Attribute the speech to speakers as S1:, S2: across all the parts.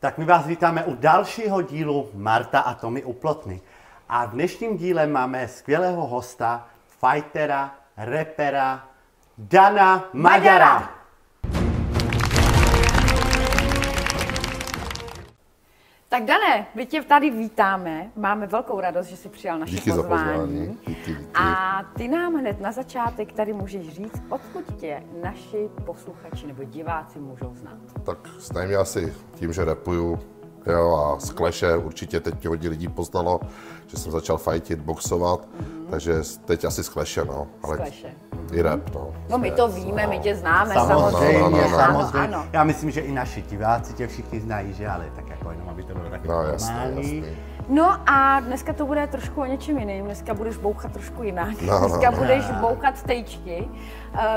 S1: Tak my vás vítáme u dalšího dílu Marta a Tommy u plotny. A v dnešním díle máme skvělého hosta, fightera, rapera Dana Maďara.
S2: Tak Dané, my tě tady vítáme, máme velkou radost, že jsi přijal naše
S3: Díky
S2: pozvání.
S3: za pozvání. Díky.
S2: A ty nám hned na začátek tady můžeš říct, odkud tě naši posluchači nebo diváci můžou znát.
S3: Tak znají mě asi tím, že rapuju, jo, a z Clashe určitě teď mě hodně lidí poznalo, že jsem začal fightit, boxovat, takže teď asi z Clashe, no. Ale
S2: Clashe.
S3: i rap, no.
S2: No my to víme, my tě známe,
S1: Samozřejmě.
S2: Ano.
S1: Já myslím, že i naši diváci tě všichni znají, že? Ale tak jako jenom, aby to bylo taky normální.
S2: No a dneska to bude trošku o něčem jiným, dneska budeš bouchat trošku jinak, dneska budeš bouchat stejčky.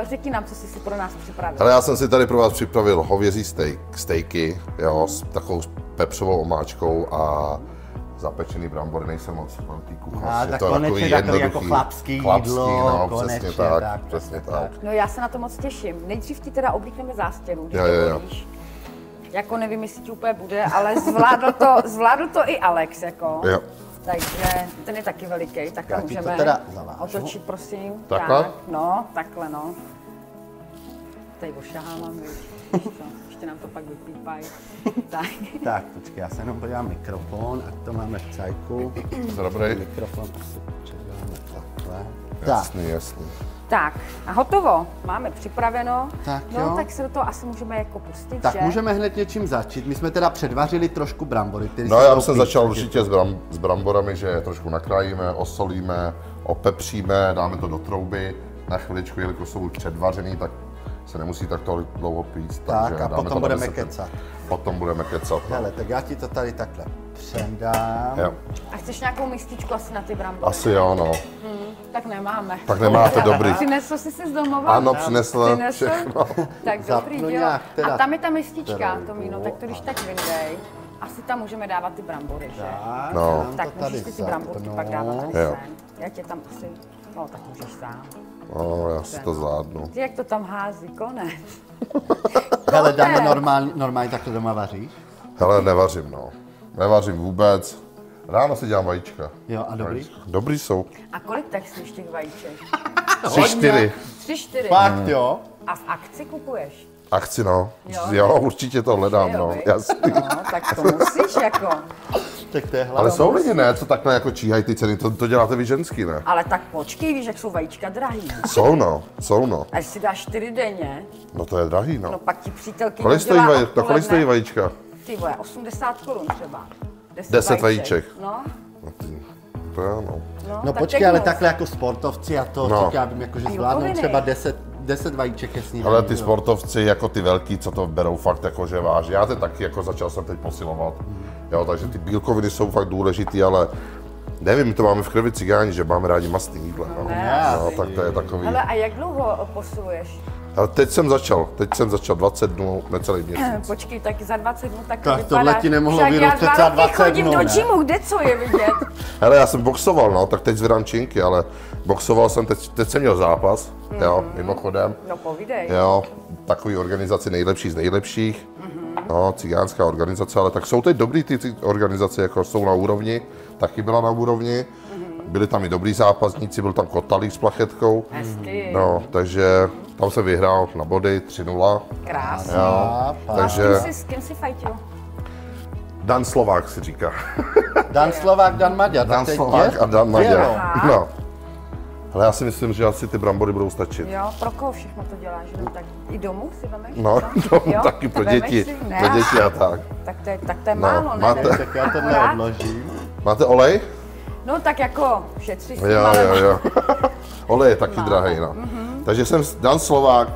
S2: Řekni nám, co jsi si pro nás připravil.
S3: Ale já jsem si tady pro vás připravil hovězí stejky, jo, s takovou pepřovou omáčkou a zapečený brambory, nejsem moc velký kuchař.
S1: Tak konečně takový jako chlapský jídlo,
S3: no,
S1: konečně,
S3: přesně tak.
S2: No já se na to moc těším. Nejdřív ti teda oblíkneme zástěru, když dovolíš. Jako nevím, jestli ti úplně bude, ale zvládl to i Alex, jako.
S3: Jo.
S2: Takže ten je taky veliký, takhle můžeme otočit, prosím.
S3: Takhle?
S2: Tak, no, takhle no. Tady ošahávám, ještě nám to pak vypípají.
S1: Tak, počkej, já se jenom podívám mikrofon, ať to máme v cajku.
S3: Dobrý.
S1: Mikrofon asi předáme takhle.
S3: Jasný.
S2: Tak, a hotovo, máme připraveno.
S1: Tak
S2: no,
S1: jo.
S2: tak se do toho asi můžeme jako pustit,
S1: Tak
S2: že?
S1: můžeme hned něčím začít. My jsme teda předvařili trošku brambory, které
S3: No já jsem začal určitě s bramborami, že je trošku nakrájíme, osolíme, opepříme, dáme to do trouby na chviličku, jelikož jsou už předvařený, tak se nemusí tak dlouho pít.
S1: Tak a potom budeme kecat.
S3: Potom budeme kecat. No.
S1: Hele, tak já ti to tady takhle přendám.
S3: Jo.
S2: A chceš nějakou mističku asi na ty brambory?
S3: Asi jo, no.
S2: Tak nemáme.
S3: Tak nemáte, dobrý.
S2: Přinesl jsi si z domova?
S3: Ano, přinesl všechno.
S2: Tak dobrý,
S1: Zapnu
S2: jo.
S1: nějak teda
S2: A tam je ta mistička,
S1: trojku.
S2: Tomíno, tak to když tak vyndej. Asi tam můžeme dávat ty brambory, že?
S3: No.
S2: Tak můžeš si ty bramborky pak dávat tady
S3: Jo.
S2: sem. Já tě tam asi, no tak můžeš sám.
S3: No, já si to zvládnu.
S2: Ty jak to tam hází, konec.
S1: Hele, dáme normálně takhle doma vaříš?
S3: Hele, nevařím, no. Nevařím vůbec. Ráno si dělám vajíčka.
S1: Jo, a dobrý?
S3: Dobrý jsou.
S2: A kolik tak sníš těch vajíček?
S3: 3-4.
S2: 3-4.
S1: Fakt jo?
S2: A v akci kupuješ?
S3: Akci, no.
S2: Jo.
S3: Jo, určitě to hledám,
S2: Jo,
S3: no.
S2: viď?
S3: Jasný.
S2: No, tak to musíš jako.
S1: Tak to je
S3: Ale
S1: hlavně.
S3: jsou lidi, ne, co takhle jako číhají ty ceny, to děláte vy ženský, ne?
S2: Ale tak počkej, víš, jak jsou vajíčka drahý.
S3: Jsou, no.
S2: A když si dáš 4 denně,
S3: No to je drahý,
S2: no
S3: no.
S2: pak ti přítelkyně
S3: Kolik stojí,
S2: udělá
S3: kolik stojí
S2: odpoledne.
S3: vajíčka?
S2: Ty vole, 80 korun třeba.
S3: 10 vajíček.
S2: No,
S3: No ty, to je ano.
S1: No
S2: tak
S1: počkej,
S2: teď
S1: ale
S2: moc.
S1: takhle jako sportovci a to,
S3: No.
S1: tak já vím, jako, že
S2: A
S1: zvládnou
S2: Jukoviny.
S1: třeba 10 vajíček ke snídani.
S3: Ale ty
S1: jo.
S3: sportovci, jako ty velký, co to berou fakt jako že vážně. Já to taky jako začal jsem teď posilovat. Jo, takže ty bílkoviny jsou fakt důležitý, ale nevím, my to máme v krvi cigáni, že máme rádi mastný jídlo. No. No, tak to je takový.
S2: Ale a jak dlouho posiluješ?
S3: Ale teď jsem začal 20 dnů, necelý měsíc.
S2: Počkej, tak za 20 dnů tak to
S1: Tak
S2: vypadá.
S1: tohle ti nemohlo
S2: Však
S1: vyrůst
S2: já
S1: třeba
S2: 2 roky
S1: 20
S2: chodím
S1: dnů,
S2: do
S1: ne?
S2: gymu, kde co je vidět?
S3: Hele, já jsem boxoval, no, tak teď zvedám činky, ale boxoval jsem, teď jsem měl zápas, jo, mimochodem.
S2: No povídej.
S3: Jo, takový organizaci nejlepší z nejlepších, no, cigánská organizace, ale tak jsou teď dobrý ty organizace, jako jsou na úrovni, taky byla na úrovni, byli tam i dobrý zápasníci, byl tam Kotalík s plachetkou,
S2: Hezky.
S3: no, takže tam se vyhrál na body 3-0,
S2: Krásně.
S3: jo, takže
S2: S kým jsi fajtil?
S3: Dan Slovák si říká.
S1: Dan Slovák, Dan Maďar.
S3: Dan
S1: tak to je
S3: Slovák a Dan Maďar,
S2: Aha.
S3: no. Ale já si myslím, že asi ty brambory budou stačit.
S2: Jo, pro koho všechno to děláš? No, tak i domů si vemeš?
S3: No,
S2: Jo?
S3: taky pro
S2: Vemeš
S3: děti,
S2: si? Ne.
S3: pro děti a tak.
S2: Tak to je
S3: No,
S2: málo, ne?
S3: máte-
S1: Tak já to
S2: Akorát?
S1: neodložím.
S3: Máte olej?
S2: No tak jako šetří si,
S3: Jo. Olej je taky
S2: Málo.
S3: drahý, no. Takže jsem Dan Slovák,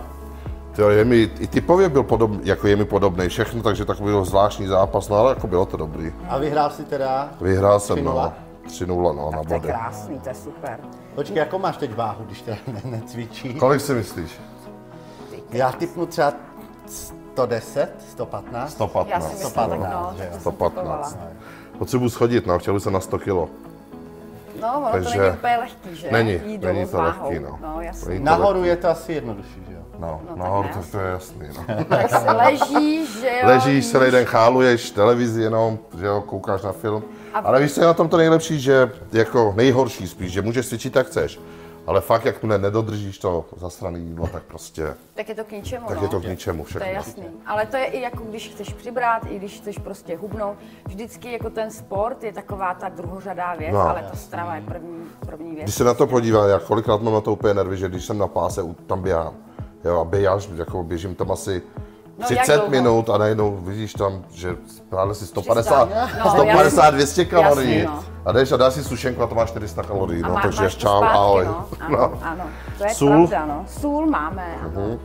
S3: tyjo, je mi, i typově byl podobný, jako je mi podobný všechno, takže takový byl zvláštní zápas, no ale jako bylo to dobrý.
S1: A vyhrál si teda?
S3: Vyhrál jsem,
S1: 3-0?
S3: no, 3-0, no, na
S2: to je
S3: body.
S2: krásný, to je super.
S1: Počkej, jakou máš teď váhu, když teda necvičíš?
S3: Kolik si myslíš?
S1: Já typnu třeba 110, 115.
S3: 115.
S2: Já si myslím, tak
S1: 115,
S2: no,
S1: že jo.
S2: tak to jsem
S3: 115.
S2: typovala.
S3: Potřebuji schodit, no, chtěl jsem na 100 kilo.
S2: No, ono
S3: Takže
S2: to není úplně lehký, že?
S3: Není
S2: s
S3: to
S2: váhou.
S3: lehký, no.
S2: No, jasně.
S3: Není to
S1: Nahoru
S3: lehký.
S1: je to asi jednodušší, že jo?
S3: No,
S2: No,
S3: nahoru
S2: tak
S3: to je jasný, no.
S2: Tak si ležíš, že jo?
S3: Ležíš celý den, cháluješ televizi jenom, že jo, koukáš na film. Ale víš, co je na tom to nejlepší, že jako nejhorší spíš, že můžeš cvičit jak chceš. Ale fakt, jak tu nedodržíš to zasrané jídlo, tak prostě,
S2: Tak je to k ničemu,
S3: tak
S2: no.
S3: je to k ničemu
S2: To
S3: všechno.
S2: je jasný. Ale to je i jako když chceš přibrat, i když chceš prostě hubnout. Vždycky jako ten sport je taková ta druhořadá věc,
S3: No.
S2: ale ta strava je první věc.
S3: Když se na to podívám, já kolikrát mám na to úplně nervy, že když jsem na páse, tam běhám. Jo, a běžím tam asi
S2: No, jak
S3: 30
S2: dlouho?
S3: minut a najednou vidíš tam, že právě si
S2: 300.
S3: 200 kalorií.
S2: Jasný, no.
S3: A jdeš a dáš si sušenku a to má 400 kalorií.
S2: A
S3: No, takže
S2: máš to
S3: čau,
S2: zpátky,
S3: ahoj.
S2: No.
S3: No.
S2: Ano, to je
S3: Sůl?
S2: pravda, no. Sůl máme, ano.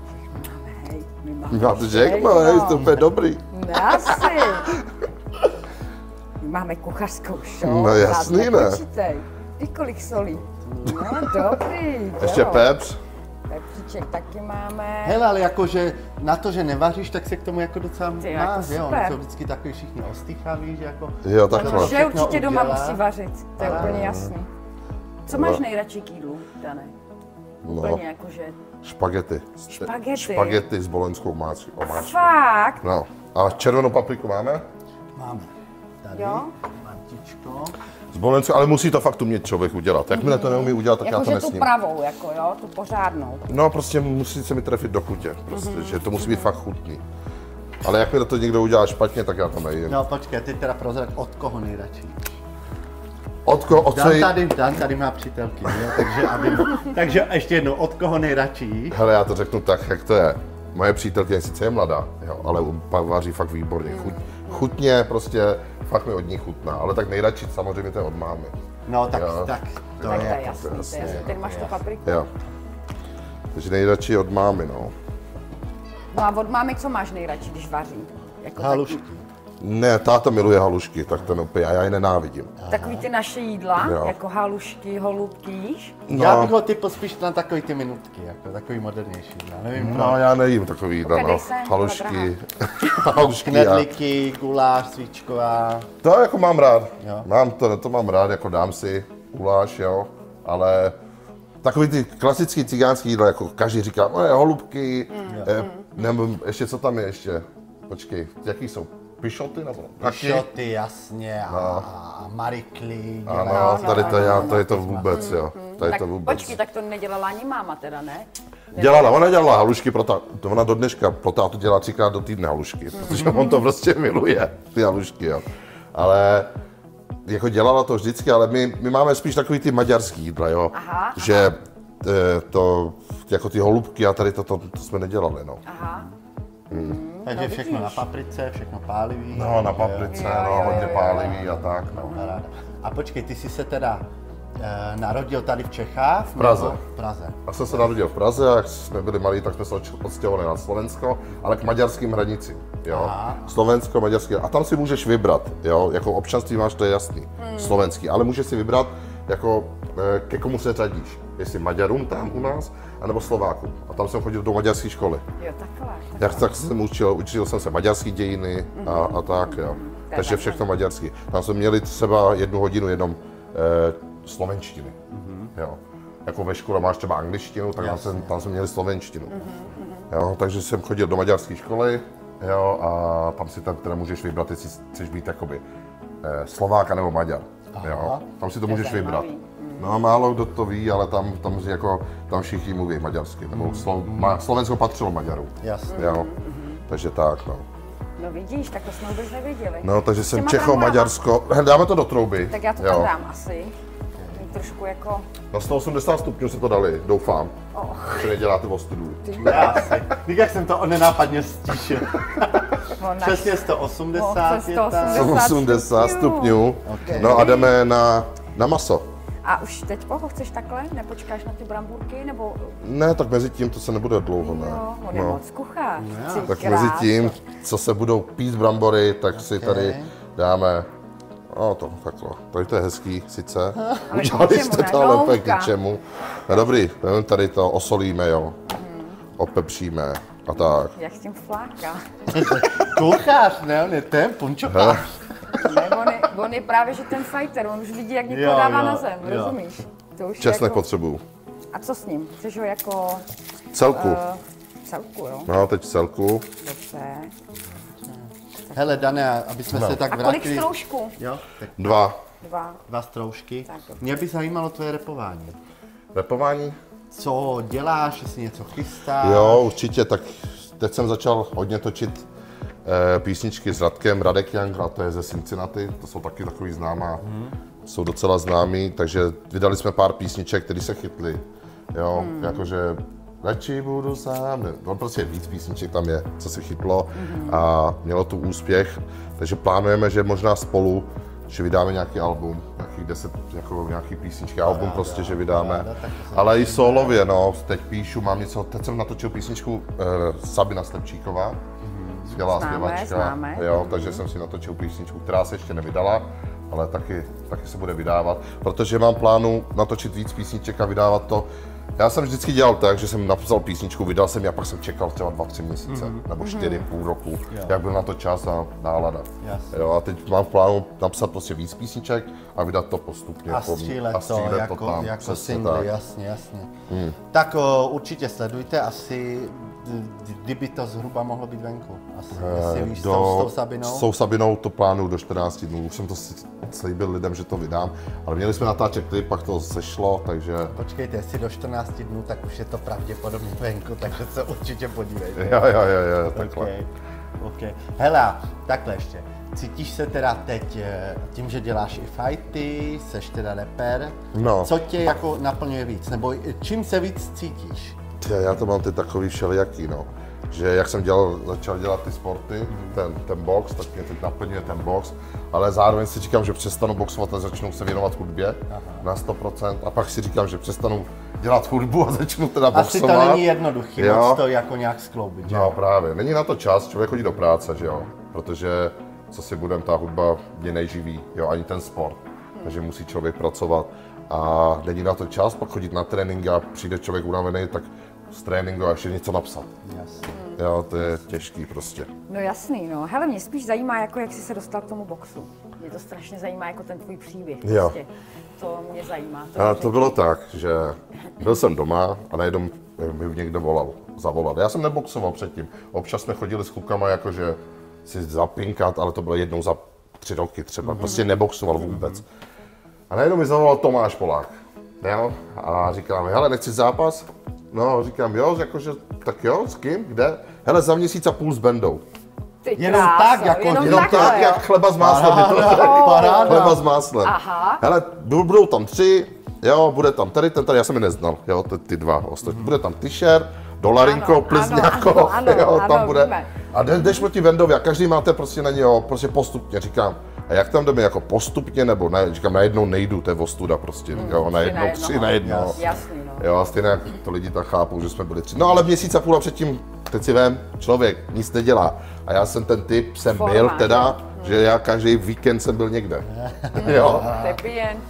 S2: Hej, my máme
S3: Máte
S2: všechno.
S3: všechno, hej, to je dobrý.
S2: Asi. My máme kuchařskou show.
S3: No jasný, ne?
S2: Počítej. Ty kolik solí? No dobrý.
S3: Ještě
S2: jo.
S3: pepř.
S2: Pepříček taky máme.
S1: Hele, ale jakože na to, že nevaříš, tak se k tomu jako docela
S2: Ty, jako
S1: máš, jo?
S2: super.
S1: Oni jsou vždycky takový všichni ostýchaví, že jako...
S3: Jo, takhle.
S2: No, že
S1: všechno
S2: určitě doma
S1: udělá.
S2: musí vařit, to je úplně jasný. Co máš nejradši k jídlu, Dané?
S3: No,
S2: Úplně jakože...
S3: špagety.
S2: Špagety?
S3: Špagety s boloňskou omáčkou.
S2: Fakt?
S3: No. A červenou papriku máme?
S1: Máme. Tady,
S2: Jo?
S1: mantičko.
S3: S boloňskou, ale musí to fakt umět člověk udělat. Jakmile to neumí udělat, tak já to
S2: Jakože tu
S3: nesním.
S2: pravou, jako jo, tu pořádnou.
S3: No, prostě musí se mi trefit do chutě, prostě, že to musí být fakt chutný. Ale jakmile to někdo udělá špatně, tak já to nejím.
S1: No počkej, ty teda prozrať, od koho nejradši?
S3: Od
S1: Dan tady má přítelky, jo? takže ještě jednou, od koho nejradši?
S3: Hele, já to řeknu tak, jak to je. Moje přítelkyně sice je mladá, jo, ale vaří fakt výborně. Chutně, prostě fakt mi od ní chutná, ale tak nejradši samozřejmě to je od mámy.
S1: No tak,
S3: Jo.
S1: tak to
S2: Tak to
S1: je.
S2: je jasný, to je jasný. Tady máš tu papriku.
S3: Jo. Takže nejradši od mámy, no.
S2: No a od mámy co máš nejradši, když vaří? Jako
S1: Halušky.
S3: Ne, táta miluje halušky, tak ten úplně, a já je nenávidím.
S2: Takový ty naše jídla,
S3: Jo.
S2: jako halušky, holubky, jíš?
S1: Já bych ho typl spíš na takový ty minutky, jako takový modernější, já nevím,
S3: No, já nejím takový jídla,
S2: Ukradej
S3: no.
S2: se,
S3: Halušky, halušky a...
S1: knedlíky, guláš, svíčková.
S3: To jako mám rád.
S1: Jo.
S3: To mám rád, jako dám si guláš, jo, ale takový ty klasický cigánský jídla, jako každý říká, holubky, nebo ještě co tam je ještě, počkej, jaký jsou, pišoty nebo?
S1: Pišoty, jasně, a marikly.
S3: Ano, tady to vůbec, jo, tady
S2: Tak
S3: to vůbec.
S2: počkej, tak to nedělala ani máma teda, ne?
S3: Ona dělala halušky pro ona do dneška pro tátu dělá 3krát do týdne halušky, protože on to prostě miluje, ty halušky, jo. Ale jako dělala to vždycky, ale my máme spíš takový ty maďarský jídla, jo.
S2: Aha.
S3: Že to, jako ty holubky a tady to jsme nedělali, no.
S2: Aha.
S1: Takže
S2: No,
S1: všechno
S2: vidíš.
S1: na paprice, všechno pálivý.
S3: No, na paprice, no, hodně pálivý a tak, no.
S1: Paráda. A počkej, ty jsi se teda narodil tady v Čechách? V
S3: Praze.
S1: V Praze.
S3: Já jsem se narodil v Praze a jak jsme byli malí, tak jsme se odstěhovali na Slovensko, ale k maďarským hranicím, jo.
S1: Aha.
S3: Slovensko, maďarské, a tam si můžeš vybrat, jo, jako občanství máš, to je jasný, slovenský, ale můžeš si vybrat, jako ke komu se řadíš, jestli Maďarům tam u nás, anebo Slovákům. A tam jsem chodil do maďarské školy.
S2: Jo, takhle.
S3: Tak jsem učil jsem se maďarské dějiny a tak, jo. Takže všechno maďarský. Tam jsme měli třeba 1 hodinu jenom slovenštiny, jo. Jako ve škole máš třeba angličtinu, tak tam jsme měli slovenštinu. Jo, takže jsem chodil do maďarské školy, jo, a tam si tam teda můžeš vybrat, jestli chceš být jakoby Slováka nebo Maďar, jo. Tam si to můžeš vybrat. No, málo kdo to ví, ale tam všichni mluví maďarsky, nebo Slovensko patřilo Maďarům.
S1: Jasně.
S3: Jo, takže tak, no.
S2: No vidíš, tak to jsme vůbec nevěděli.
S3: No, takže jsem
S2: těma
S3: Čecho,
S2: bramborama.
S3: Maďarsko, dáme to do trouby.
S2: Tak já to tam dám asi. Trošku jako...
S3: Na 180 stupňů se to dali, doufám. Že neděláte ostudu.
S1: Asi. Víš, jak jsem to nenápadně stíšil.
S2: No,
S1: Přesně 180 je tam.
S3: 180 stupňů.
S1: Okay.
S3: No a jdeme na maso.
S2: A už teď ho chceš takhle? Nepočkáš na ty bramburky? Nebo...
S3: Ne, tak mezi tím to se nebude dlouho, ne.
S2: No, on je moc kuchař. Ty
S3: Tak
S2: kráso.
S3: mezi tím, co se budou pít brambory, tak si tady dáme. No to takhle. Tady to je hezký sice.
S2: Ale k
S3: Udělali
S2: ničemu,
S3: jste
S2: ne?
S3: to, ale úplně k
S2: Louka.
S3: ničemu. No dobrý, tady to osolíme, jo. Opepříme a tak.
S2: Jak s tím fláká.
S1: Kuchař, ne? On je ten punčokář.
S2: Ne, on je... On je právě, že ten fighter, on už vidí, jak někoho dává na zem, rozumíš? To už
S3: Česnek
S2: jako...
S3: potřebuju.
S2: A co s ním? Chceš ho jako...
S3: Celku.
S2: Celku, jo?
S3: No, teď celku.
S2: Dobře.
S1: Hele, Dane, aby jsme se tak
S2: A
S1: vrátili...
S2: kolik stroužků?
S1: Jo, tak
S2: 2.
S1: 2 stroužky.
S2: Tak, dobře.
S1: Mě by zajímalo tvoje repování.
S3: Repování?
S1: Co děláš, jestli něco chystáš?
S3: Jo, určitě, tak teď jsem začal hodně točit písničky s Radkem, Radek Young, a to je ze Cincinnati, to jsou taky takový známá, jsou docela známí, takže vydali jsme pár písniček, které se chytly, jo, jakože radši budu sám, no prostě víc písniček tam je, co se chytlo a mělo tu úspěch, takže plánujeme, že možná spolu, že vydáme nějaký album, nějakých 10, jako nějaký písničky, album prostě, že vydáme, ale i solově, no, teď píšu, mám něco, teď jsem natočil písničku Sabina Slepčíková, skvělá zpěvačka,
S2: známe.
S3: jo, takže jsem si natočil písničku, která se ještě nevydala, ale taky se bude vydávat, protože mám plánu natočit víc písniček a vydávat to. Já jsem vždycky dělal tak, že jsem napsal písničku, vydal jsem ji a pak jsem čekal třeba 2-3 měsíce, nebo 4, půl roku, jak byl na to čas a nálada. Jo, a teď mám v plánu napsat prostě víc písniček a vydat to postupně.
S1: A střílet to jako single, jasně. Tak určitě sledujte, asi kdyby to zhruba mohlo být venku. Asi, jestli víš, s tou Sabinou?
S3: S tou Sabinou to plánuju do 14 dnů, už jsem to slíbil lidem, že to vydám, ale měli jsme natáčet klip, pak to sešlo, takže...
S1: Počkejte, jestli do 14 dnů, tak už je to pravděpodobně venku, takže se určitě podívejte.
S3: Jo, takhle.
S1: Okay. Hele, takhle ještě. Cítíš se teda teď tím, že děláš i fighty, seš teda rapper,
S3: no.
S1: Co tě jako naplňuje víc, nebo čím se víc cítíš?
S3: Já to mám ty takový všelijaký, no. Že jak jsem začal dělat ty sporty, ten box, tak mě teď naplňuje ten box, ale zároveň si říkám, že přestanu boxovat a začnu se věnovat hudbě na 100% a pak si říkám, že přestanu dělat hudbu a začnu teda boxovat.
S1: Asi to není jednoduchý, moc to jako nějak skloubit, že?
S3: No právě, není na to čas, člověk chodí do práce, že jo, protože co si budem, ta hudba mě nejživí, jo, ani ten sport, takže musí člověk pracovat a není na to čas, pak chodit na trénink a přijde člověk unavený, tak z tréninku a ještě něco napsat.
S1: Jasně.
S3: Jo, to je těžký prostě.
S2: No jasný, no. Hele, mě spíš zajímá, jako jak jsi se dostal k tomu boxu. Mě to strašně zajímá, jako ten tvůj příběh. Prostě. To mě zajímá.
S3: To bylo tak, že byl jsem doma a najednou mi někdo zavolal. Já jsem neboxoval předtím. Občas jsme chodili s klukama jakože si zapinkat, ale to bylo jednou za 3 roky třeba. Prostě neboxoval vůbec. A najednou mi zavolal Tomáš Polák. Jo? A říkám, hele, nechci zápas? No, říkám, jo, jakože, tak jo, s kým, kde? Hele, za 1,5 měsíce s Bendou.
S1: Jenom tak, jako
S2: jenom
S3: tak, jak chleba s máslem. Chleba s máslem.
S2: Aha.
S3: Hele, budou tam 3, jo, bude tam tady, já jsem je neznal, jo, ty 2 ostatní. Bude tam Tyšer, Dolarinko, Plzňáko, jo, tam bude.
S2: Víme.
S3: A jdeš proti Vendovi a každý máte prostě na něho, prostě postupně, říkám. A jak tam jdeme, jako postupně, nebo ne, říkám, najednou nejdu, to je ostuda prostě, jo, najednou 3 na 1.
S2: Jasný, no.
S3: Jo, a stejně jak to lidi tak chápou, že jsme byli 3. No ale 1,5 měsíce a předtím, teď si vem, člověk nic nedělá. A já jsem ten typ, byl teda, že já každý víkend jsem byl někde. Jo.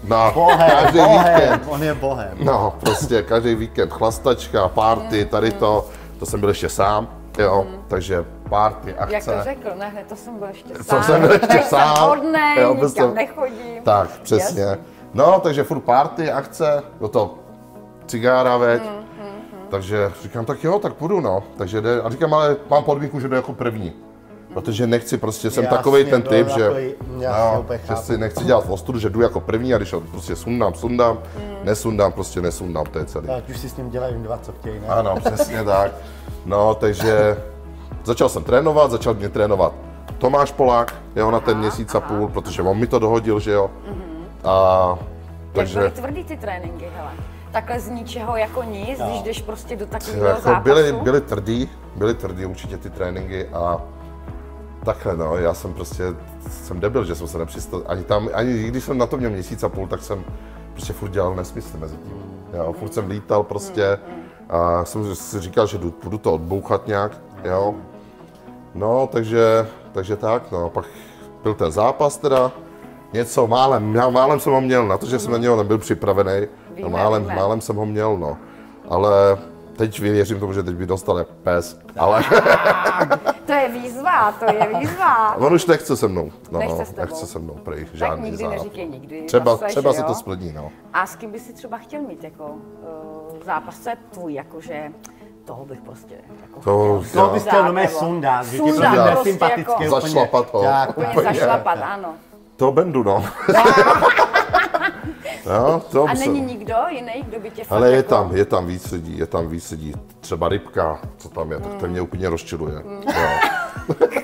S3: No, každý víkend.
S1: On je bohem.
S3: No, prostě každý víkend, chlastačka, party, tady to jsem byl ještě sám, jo, takže party, akce.
S2: Jak to řekl, ne, to jsem byl ještě sám.
S3: To jsem byl ještě sám.
S2: Jsem hodnej, nikam nechodím.
S3: Tak, přesně. Jasný. No, takže furt party, akce, do toho cigára, veď. Takže říkám, tak jo, tak půjdu, no. Takže jde, a říkám, ale mám podmínku, že jdu jako první. Protože nechci, prostě jsem takovej ten typ, že si nechci dělat ostudu, že jdu jako první a když prostě sundám, nesundám, to je celý.
S1: Tak už si s ním dělají 2, co chtějí, ne?
S3: Ano, přesně tak. No, takže začal jsem trénovat, začal mě trénovat Tomáš Polák, jo, na ten 1,5 měsíce, protože on mi to dohodil, že jo. A
S2: takže... Jak byly tvrdý ty tréninky, hele? Takhle z ničeho jako nic, když jdeš prostě do takového zápasu?
S3: Byly tvrdý určitě ty tréninky a takhle no, já jsem debil, že jsem se nepřistal, ani když jsem na to měl 1,5 měsíce, tak jsem prostě furt dělal nesmysly mezi tím. Jo, furt jsem lítal prostě a jsem si říkal, že budu to odbouchat nějak, jo. No, takže tak, no, pak byl ten zápas teda, něco málem jsem ho měl, na to, že jsem na něho nebyl připravený, no, málem jsem ho měl, no, ale teď věřím tomu, že teď by dostal jak pes, ale...
S2: To je výzva, výzva, to je výzva.
S3: On už nechce se mnou. No,
S2: Nechce s tebou.
S3: nechce se mnou, prej,
S2: Tak
S3: žádný
S2: nikdy
S3: zápas.
S2: neříkej nikdy.
S3: Třeba
S2: zase,
S3: se
S2: jo?
S3: to splní, no.
S2: A s kým by si třeba chtěl mít jako zápas, co je tvůj, jakože toho bych prostě jako
S3: To-
S2: chtěl.
S1: To bys chtěl no sundat, že ti to
S2: Sundat,
S1: je
S2: prostě
S1: sympatické
S2: jako-
S1: úplně.
S3: Zašlapat ho.
S1: Tak,
S2: Úplně zašlapat, ano.
S3: To Bendu, no. No, to
S2: A
S3: by se-
S2: není nikdo jiný, kdo by tě fakt
S3: Ale
S2: jako...
S3: je tam víc lidí. Třeba Rybka, co tam je, tak to mě úplně rozčiluje. Jo.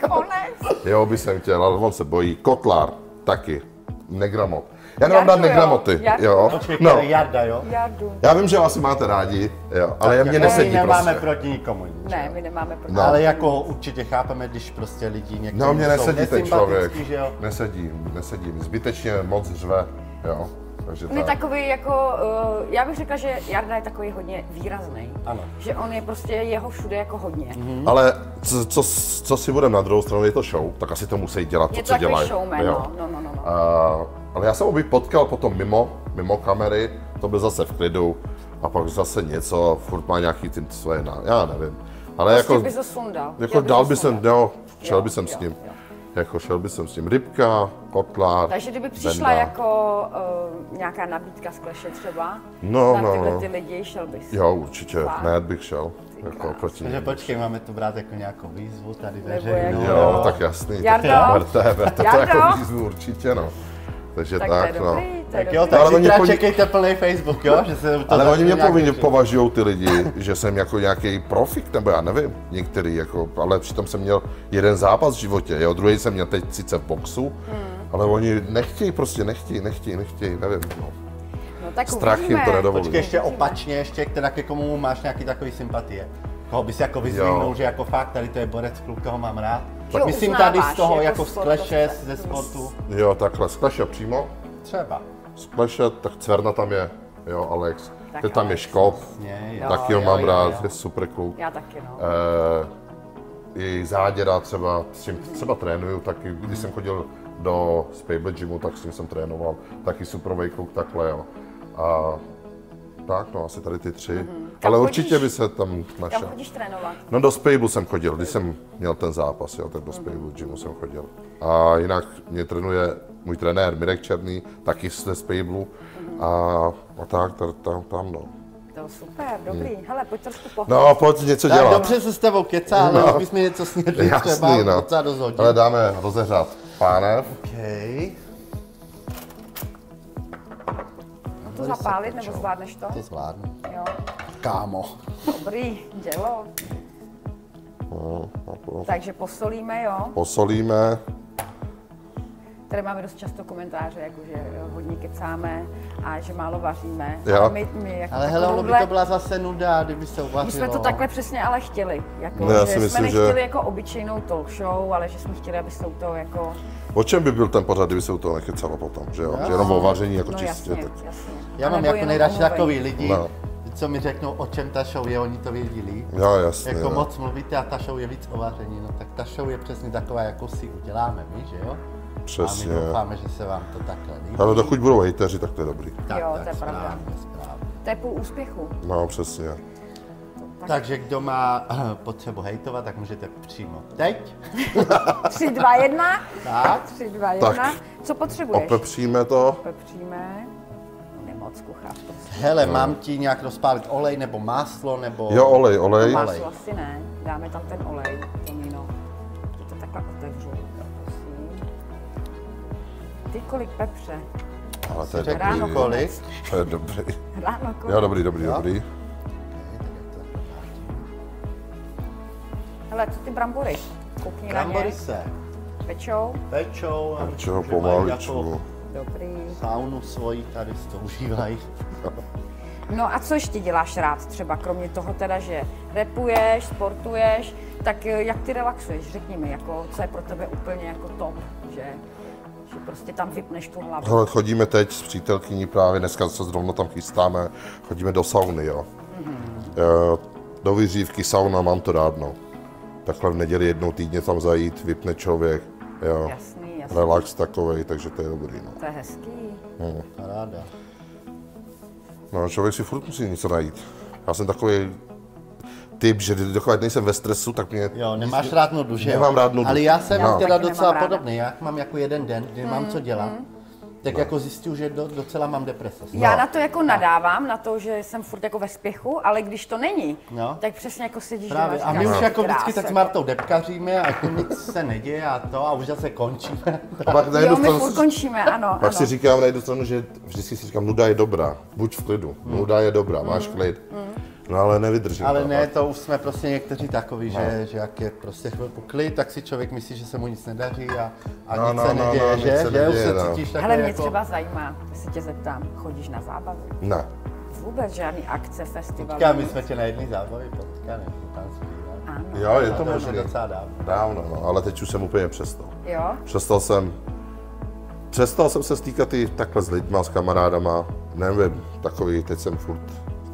S2: Konec.
S3: Jo, by jsem chtěl, ale on se bojí. Kotlár, taky. Negramot. Já nemám dát
S2: Jardu, jo.
S3: negramoty,
S2: Jardu.
S3: jo.
S1: Počkej,
S3: No,
S1: který Jarda, jo?
S2: Jardu.
S3: já vím, že vás máte rádi, jo, ale mě
S1: My
S3: nesedí
S1: nemáme
S3: prostě.
S1: proti nikomu. nic,
S2: Ne,
S1: jo.
S2: my nemáme problém.
S3: No.
S1: Ale jako určitě chápeme, když prostě lidi někdo
S3: No, mě nesedí ten člověk.
S1: že jo?
S3: Nesedí. Zbytečně moc řve, jo. Takže
S2: On je
S3: tak.
S2: takový jako, já bych řekla, že Jarda je takový hodně výrazný.
S1: Ano.
S2: Že on je prostě jeho všude jako hodně.
S3: Ale co si budeme na druhou stranu, je to show, tak asi to musí dělat,
S2: Je
S3: to,
S2: to
S3: co
S2: takový
S3: dělají.
S2: showman,
S3: jo.
S2: no.
S3: Ale já jsem ho potkal potom mimo kamery, to byl zase v klidu, a pak zase něco, furt má nějaký ty svoje, já nevím. Ale
S2: Prostě
S3: jako,
S2: bys ho sundal.
S3: jako dál by jsem,
S2: jo.
S3: šel by jsem s ním. Jako šel by jsem s ním. Rybka, Kotlár,
S2: Takže kdyby přišla
S3: Benda.
S2: jako nějaká nabídka z Kleše třeba,
S3: No,
S2: na
S3: no,
S2: tyhle
S3: no.
S2: ty lidi, šel bys.
S3: Jo, určitě,
S2: Fakt?
S3: hned bych šel. Jako proti
S1: Takže
S3: němu.
S1: počkej, máme to brát jako nějakou výzvu tady
S2: Nebo
S1: veřejnou.
S2: jak-
S3: Jo, tak jasný.
S2: Jardo?
S3: Berte to
S2: Jardo?
S3: jako výzvu určitě, no. Takže
S2: Tak to je
S3: tak, no.
S2: dobrý, to je
S1: Tak jo,
S2: dobrý.
S1: tak
S3: Ale oni
S1: zítra
S3: chodí-
S1: čekejte plný Facebook, jo? Že se to
S3: Ale oni
S1: začne
S3: mě
S1: nějak
S3: povinně
S1: řešit.
S3: považují ty lidi, že jsem jako nějaký profik, nebo já nevím, některý, jako, ale přitom jsem měl jeden zápas v životě, jo, druhý jsem měl teď sice v boxu, ale oni nechtějí, nevím, no.
S2: No tak
S3: Strach jim to
S2: uvidíme.
S3: nedovolí.
S1: Počkej, ještě opačně, ještě teda ke komu máš nějaký takový sympatie. Koho bys jako vyzvihnul,
S3: Jo.
S1: že jako fakt, tady to je borec, kluk, toho mám rád.
S2: Že ho
S1: Myslím tady z
S2: uznáváš
S1: toho,
S2: jako
S1: jako z
S2: sportovce.
S1: Kleše, ze sportu.
S3: Jo, takhle, z Kleše přímo,
S1: Třeba.
S3: z Kleše, tak Cverna tam je, jo, Alex,
S2: Tak
S3: teď tam je
S2: Alex.
S3: Škop,
S1: Jasně,
S3: taky ho mám rád, je super kluk.
S2: Já taky, no.
S3: I Záděra třeba, s tím třeba trénuju, taky když jsem chodil do Spable Gymu, tak s tím jsem trénoval, taky superový kluk takhle, jo. A tak, no, asi tady ty tři.
S2: Kam
S3: Ale
S2: chodíš?
S3: určitě by se tam
S2: Kam
S3: našel.
S2: chodíš trénovat?
S3: No do Spable jsem chodil, když jsem měl ten zápas, jo, tak do Spable Gymu jsem chodil. A jinak mě trénuje můj trenér Mirek Černý, taky ze Spable. A tak, tam, no.
S2: To super, dobrý. Hele, pojď trošku pohled.
S3: No, pojď něco
S1: Tak
S3: dělat.
S1: dobře se s tebou kecá, ale už bychom něco snědli třeba
S3: Jasný, no.
S1: docela dost hodin.
S3: Ale dáme rozeřát pánev.
S1: Okay.
S2: to zapálit, nebo zvládneš to?
S1: To zvládnu.
S2: Jo,
S1: Kámo.
S2: dobrý, dělo. Takže posolíme, jo.
S3: Posolíme.
S2: Tady máme dost často komentáře, jako že hodně kecáme a že málo vaříme.
S3: Jo.
S2: Ale my jako
S1: Ale hele, ono by
S2: takovouhle-
S1: to byla zase nuda, kdyby se uvařilo.
S2: My jsme to takhle přesně ale chtěli. Jako,
S3: No, já
S2: že
S3: si myslím,
S2: jsme nechtěli
S3: že-
S2: jako obyčejnou talk show, ale že jsme chtěli, aby se to jako...
S3: O čem by byl ten pořad, kdyby se u toho nekecalo potom, že jo? Že jenom o vaření jako
S2: No
S3: čistě.
S2: jasně,
S3: Tak.
S2: jasně.
S1: Já
S2: A
S1: mám
S2: nebo
S1: jako
S2: jenom
S1: nejradši
S2: omluvení.
S1: takový lidi,
S3: No.
S1: co mi řeknou, o čem ta show je, oni to vědí líp.
S3: Jo, jasně.
S1: Jako
S3: no.
S1: moc mluvíte a ta show je víc o vaření, no tak ta show je přesně taková, jako si uděláme my, že jo?
S3: Přesně.
S1: A my doufáme, že se vám to takhle líbí.
S3: Ale dokud budou hejteři, tak to je dobrý.
S1: Tak,
S2: Jo,
S1: tak,
S2: to je pravda.
S1: správně.
S2: To je půl úspěchu.
S3: No, přesně.
S1: Takže kdo má potřebu hejtovat, tak můžete přímo teď.
S2: 3, 2, 1.
S1: Tak.
S2: 3, 2, 1.
S3: Tak.
S2: Co potřebuješ?
S3: Opepříme to.
S2: Pepříme. On je moc kuchař. Prostě.
S1: Hele, mám ti nějak rozpálit olej nebo máslo, nebo...
S3: Jo, olej.
S1: Olej.
S2: Máslo asi ne. Dáme tam ten olej, Tomino. Ty to takhle otevřu. Prosím. Ty kolik pepře?
S3: Ale to je
S1: Řekni
S2: Ráno
S3: dobrý.
S1: kolik.
S3: To je dobrý.
S2: Ráno kolik?
S3: Jo, dobrý.
S1: Jo.
S2: Hele, co ty brambory? Koukni na
S1: Brambory
S2: ně.
S1: se
S2: Pečou?
S1: pečou a
S3: Čeho
S1: že mají
S3: pomaličku.
S1: jako
S2: Dobrý.
S1: saunu svoji tady si to užívají.
S2: No a co ještě děláš rád třeba, kromě toho teda, že rapuješ, sportuješ, tak jak ty relaxuješ, řekni mi, jako, co je pro tebe úplně jako top, že prostě tam vypneš tu hlavu.
S3: Hele, chodíme teď s přítelkyní právě, dneska se zrovna tam chystáme, chodíme do sauny, jo. Do vyřívky sauna, mám to rád, no. Takhle v neděli jednou týdně tam zajít, vypne člověk, jo.
S2: Jasný.
S3: Relax takovej, takže to je dobrý, no.
S2: To je hezký.
S1: Paráda.
S3: No, člověk si furt musí něco najít. Já jsem takový, typ, že dokud nejsem ve stresu, tak mě...
S1: Jo, nemáš rád nudu, že jo?
S3: Nemám rád nudu.
S1: Ale já jsem
S3: No.
S1: teda
S2: Taky
S1: docela
S2: nemám ráda.
S1: podobný. Já mám jako jeden den, kdy mám co dělat. Tak jako zjistil, že docela mám deprese.
S2: Já na to jako nadávám, na to, že jsem furt jako ve spěchu, ale když to není,
S1: No.
S2: tak přesně jako sedíš
S1: Právě.
S2: doma
S1: A my
S2: říkáš,
S1: už jako
S2: krás,
S1: vždycky tak s
S2: jako.
S1: Martou depkaříme a jako nic se neděje a to a už zase končíme.
S3: A pak na
S2: Jo,
S3: jednu
S2: my
S3: stranu
S2: furt končíme, ano,
S3: Pak si
S2: ano.
S3: říkám na jednu stranu, že vždycky si říkám, nuda je dobrá, buď v klidu, nuda je dobrá, máš klid. No ale nevydržím.
S1: Ale
S3: to,
S1: ne,
S3: tak.
S1: to už jsme prostě někteří takový, že jak je prostě chvilku klid, tak si člověk myslí, že se mu nic nedaří a
S3: No,
S1: nic
S3: no,
S1: se
S3: no,
S1: neděje,
S3: no,
S1: že?
S3: nic se
S1: Že už
S3: neděje,
S1: se
S3: no.
S1: cítíš
S2: Hele,
S1: takový
S2: mě
S1: jako...
S2: třeba zajímá, jestli tě zeptám, chodíš na zábavy?
S3: Ne.
S2: Vůbec žádný akce, festivaly?
S1: Teďka my jsme tě na jedné zábavě potkali, tam zpívat.
S2: Ano.
S3: Jo, je
S1: A
S3: to
S1: je
S3: možné.
S1: docela dávno.
S3: Dávno, no, ale teď už jsem úplně přestal.
S2: Jo?
S3: Přestal jsem se stýkat i takhle s lidma, s kamarádama, nevím, takový, teď jsem furt